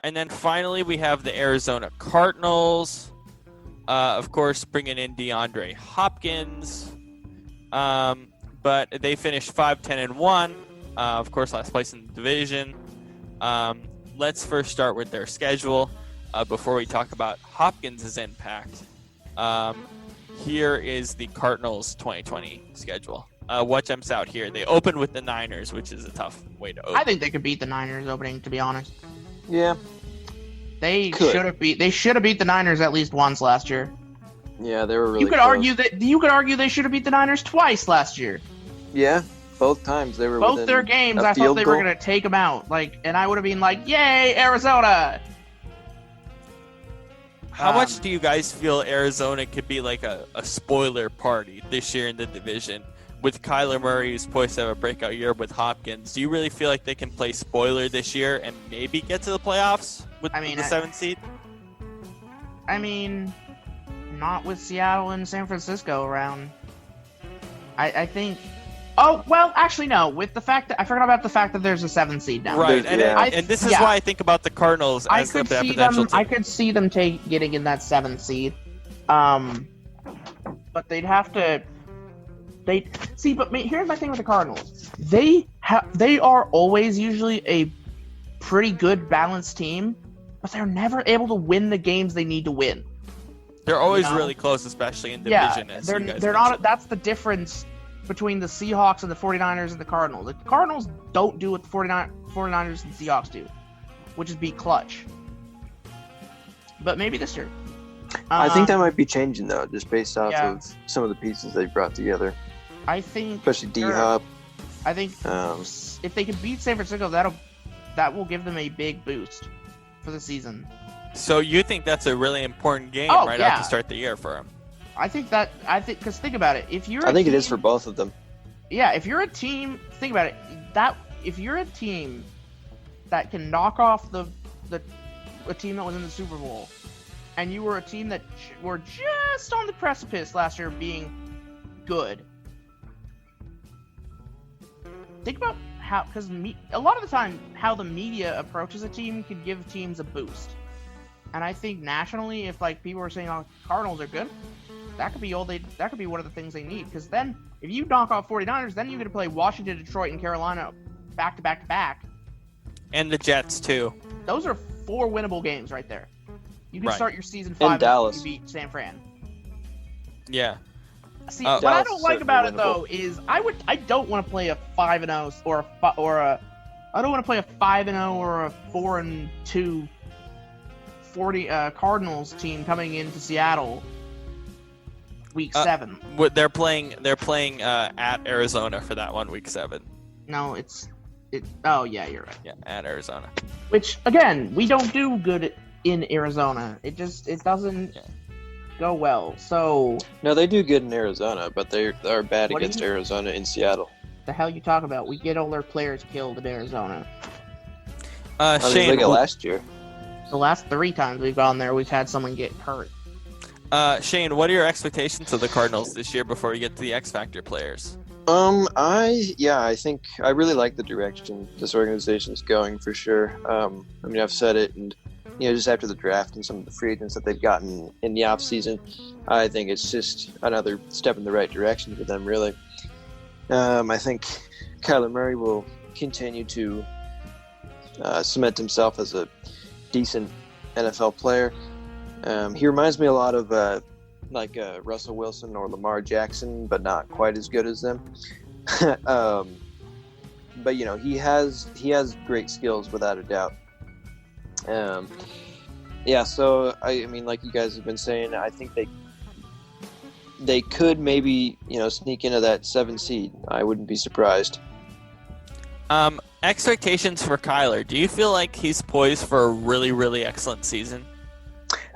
And then finally, we have the Arizona Cardinals. Of course, bringing in DeAndre Hopkins. But they finished 5-10-1. Of course, last place in the division. Let's first start with their schedule before we talk about Hopkins' impact. Here is the Cardinals 2020 schedule. What jumps out here? They open with the Niners, which is a tough way to open. I think they could beat the Niners opening, to be honest. Yeah. They should have beat the Niners at least once last year. Yeah, they were really You could close. argue they should have beat the Niners twice last year. Yeah, both times they were Both within their games, a I thought field they goal. were going to take them out. And I would have been like, yay, Arizona! How much do you guys feel Arizona could be like a spoiler party this year in the division? With Kyler Murray, who's poised to have a breakout year with Hopkins, do you really feel like they can play spoiler this year and maybe get to the playoffs with the 7th seed? I mean, not with Seattle and San Francisco around. I think... Oh, well, actually, no. With the fact that... I forgot about the fact that there's a 7th seed now. Right, and, Yeah. and this is why I think about the Cardinals as the potential team. I could see them getting in that 7th seed. But they'd have to... here's my thing with the Cardinals. They are always usually a pretty good balanced team, but they're never able to win the games they need to win. They're always really close, especially in division. Yeah, they're not. That's the difference between the Seahawks and the 49ers and the Cardinals. The Cardinals don't do what the 49ers and Seahawks do, which is be clutch. But maybe this year. I think that might be changing, though, just based off of some of the pieces they brought together. I think, especially D-Hop. I think if they can beat San Francisco, that will give them a big boost for the season. So you think that's a really important game out to start the year for them? I think because think about it. I think it is for both of them. Yeah, if you're a team, think about it. If you're a team that can knock off a team that was in the Super Bowl, and you were a team that were just on the precipice last year of being good. Think about how, because a lot of the time, how the media approaches a team can give teams a boost. And I think nationally, if people are saying, "Oh, Cardinals are good," that could be one of the things they need. Because then, if you knock off 49ers, then you're going to play Washington, Detroit, and Carolina back to back to back. And the Jets too. Those are 4 winnable games right there. You can start your season 5 in Dallas. If you beat San Fran. Yeah. See, what I don't like about it though is I don't want to play a 5-0 I don't want to play a 5-0 or a 4-2 Cardinals team coming into Seattle week 7. They're playing at Arizona for that one, week 7. No, oh yeah, you're right. Yeah, at Arizona. Which again, we don't do good in Arizona. It doesn't go well. So no, they do good in Arizona, but they are bad against Arizona in Seattle. The hell you talk about? We get all their players killed in Arizona. Shane, look at last year. The last 3 times we've gone there, we've had someone get hurt. Shane, what are your expectations of the Cardinals this year before we get to the X Factor players? I think I really like the direction this organization's going for sure. I've said it, and just after the draft and some of the free agents that they've gotten in the off season, I think it's just another step in the right direction for them, really. I think Kyler Murray will continue to cement himself as a decent NFL player. He reminds me a lot of Russell Wilson or Lamar Jackson, but not quite as good as them. But he has great skills without a doubt. So I mean, like you guys have been saying, I think they could maybe sneak into that 7 seed. I wouldn't be surprised. Expectations for Kyler. Do you feel like he's poised for a really, really excellent season?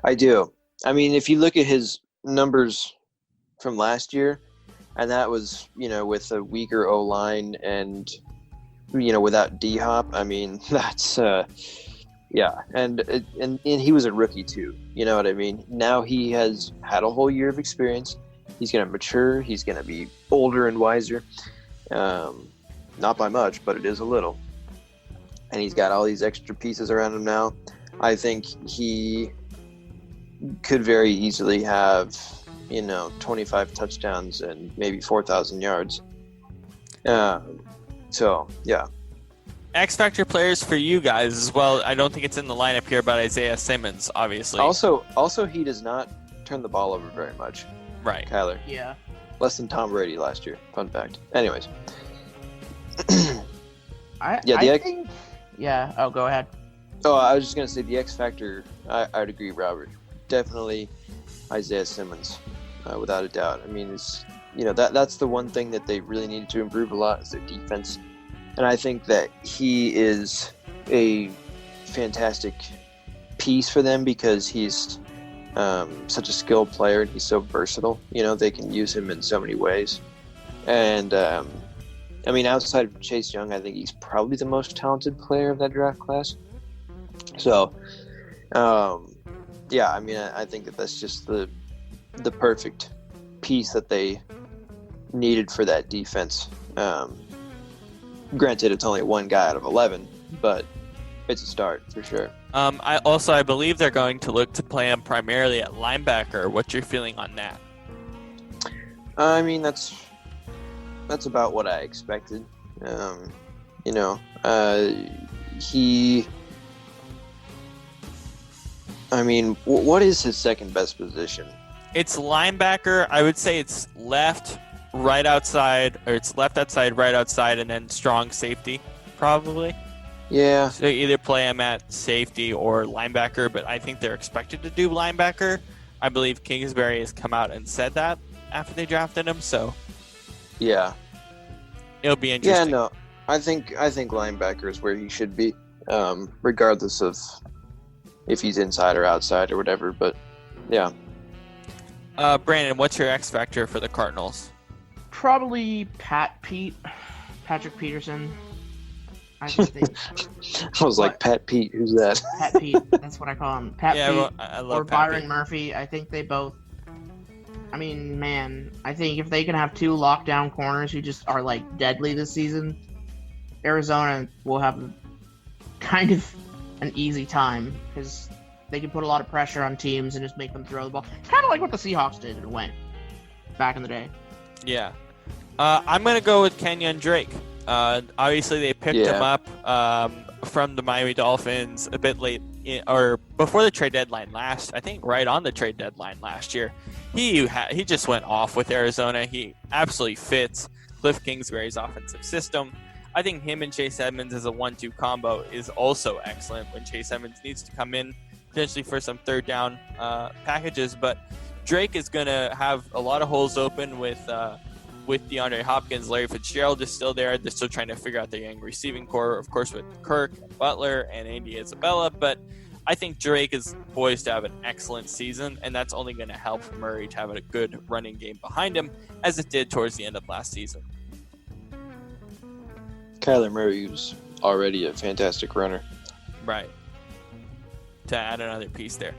I do. I mean, if you look at his numbers from last year, and that was, with a weaker O-line and, without D-Hop, I mean, that's, and he was a rookie too, you know what I mean? Now he has had a whole year of experience. He's going to mature. He's going to be older and wiser. Not by much, but it is a little. And he's got all these extra pieces around him now. I think he could very easily have, 25 touchdowns and maybe 4,000 yards. So, yeah. X Factor players for you guys as well. I don't think it's in the lineup here, but Isaiah Simmons, obviously. Also, he does not turn the ball over very much. Right. Kyler. Yeah. Less than Tom Brady last year. Fun fact. Anyways. I think. Yeah. Oh, go ahead. Oh, I was just gonna say the X Factor. I'd agree, Robert. Definitely Isaiah Simmons, without a doubt. I mean, it's that's the one thing that they really needed to improve a lot is their defense, and I think that he is a fantastic piece for them because he's such a skilled player and he's so versatile. They can use him in so many ways, and I mean, outside of Chase Young, I think he's probably the most talented player of that draft class. So, yeah, I mean, I think that's just the perfect piece that they needed for that defense. Granted, it's only one guy out of 11, but it's a start for sure. I believe they're going to look to play him primarily at linebacker. What's your feeling on that? I mean, that's about what I expected. What is his second best position? It's linebacker. I would say it's left, right outside, or it's left outside, right outside, and then strong safety, probably. Yeah. So either play him at safety or linebacker, but I think they're expected to do linebacker. I believe Kingsbury has come out and said that after they drafted him, so yeah. It'll be interesting. Yeah, no. I think linebacker is where he should be, regardless of if he's inside or outside or whatever, but yeah. Brandon, what's your X factor for the Cardinals? Probably Patrick Peterson. I just think. I was like, Pat Pete, who's that? Pat Pete, that's what I call him. Pat Pete well, I love or Pat Byron Pete. Murphy. I think they both. I mean, man, I think if they can have two lockdown corners who just are like deadly this season, Arizona will have kind of an easy time because they can put a lot of pressure on teams and just make them throw the ball. It's kind of like what the Seahawks did in a way back in the day. Yeah. I'm going to go with Kenyon Drake. Obviously, they picked him up from the Miami Dolphins a bit late, or before the trade deadline I think right on the trade deadline last year. He just went off with Arizona. He absolutely fits Cliff Kingsbury's offensive system. I think him and Chase Edmonds as a 1-2 combo is also excellent when Chase Edmonds needs to come in, potentially for some third down packages. But Drake is going to have a lot of holes open with DeAndre Hopkins. Larry Fitzgerald is still there. They're still trying to figure out their young receiving core, of course, with Kirk, Butler, and Andy Isabella. But I think Drake is poised to have an excellent season, and that's only going to help Murray to have a good running game behind him, as it did towards the end of last season. Kyler Murray was already a fantastic runner. Right. To add another piece there.